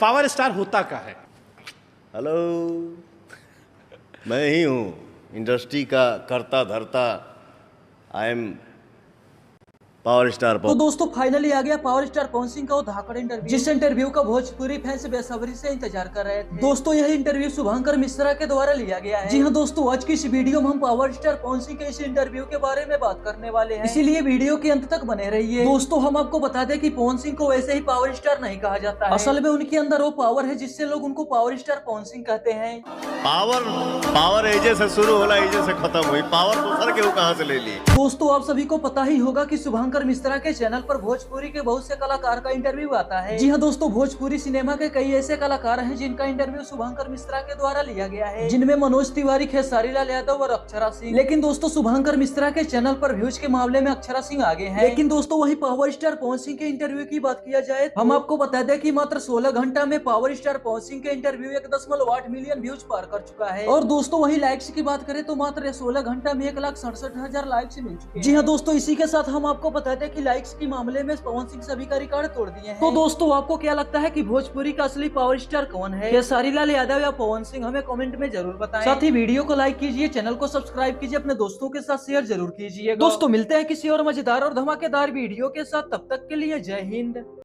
Power star होता क्या है? हेलो, मैं ही हूँ इंडस्ट्री का करता धरता। आई एम पावर स्टार तो दोस्तों फाइनली आ गया पावर स्टार पवन सिंह का वो धाकड़ इंटरव्यू, जिस इंटरव्यू का भोजपुरी फैंस बेसब्री से इंतजार कर रहे थे। दोस्तों यह इंटरव्यू शुभंकर मिश्रा के द्वारा लिया गया है। जी हाँ दोस्तों, आज की इस वीडियो में हम पावर स्टार पवन सिंह के इस इंटरव्यू के बारे में बात करने वाले हैं, इसीलिए वीडियो के अंत तक बने रहिए। दोस्तों हम आपको बता दें कि पवन सिंह को वैसे ही पावर स्टार नहीं कहा जाता है। असल में उनके अंदर वो पावर है जिससे लोग उनको पावर स्टार पवन सिंह कहते हैं। पावर एजे से शुरू होला, एजे से खत्म हुई। पावर दूसर के कहाँ से ले ली? दोस्तों आप सभी को पता ही होगा कि शुभंकर मिश्रा के चैनल पर भोजपुरी के बहुत से कलाकार का इंटरव्यू आता है। जी हाँ दोस्तों, भोजपुरी सिनेमा के कई ऐसे कलाकार हैं जिनका इंटरव्यू शुभंकर मिश्रा के द्वारा लिया गया है, जिनमें मनोज तिवारी, खेसारी लाल यादव और अक्षरा सिंह। लेकिन दोस्तों शुभंकर मिश्रा के चैनल पर व्यूज के मामले में अक्षरा सिंह आगे हैं। लेकिन दोस्तों वही पावर स्टार पवन सिंह के इंटरव्यू की बात किया जाए तो हम आपको बता दें कि मात्र 16 घंटा में पावर स्टार पवन सिंह के इंटरव्यू 1.8 मिलियन व्यूज पार कर चुका है। और दोस्तों वही लाइक्स की बात करें तो मात्र 16 घंटा में 1,67,000 लाइक्स मिल चुके हैं। जी हाँ दोस्तों, इसी के साथ हम आपको बता दें कि लाइक्स के मामले में पवन सिंह सभी का रिकॉर्ड तोड़ दिए हैं। तो दोस्तों आपको क्या लगता है कि भोजपुरी का असली पावर स्टार कौन है? खेसारी लाल यादव या पवन सिंह? हमें कमेंट में जरूर बताएं। साथ ही वीडियो को लाइक कीजिए, चैनल को सब्सक्राइब कीजिए, अपने दोस्तों के साथ शेयर जरूर कीजिए। दोस्तों मिलते हैं किसी और मजेदार और धमाकेदार वीडियो के साथ, तब तक के लिए जय हिंद।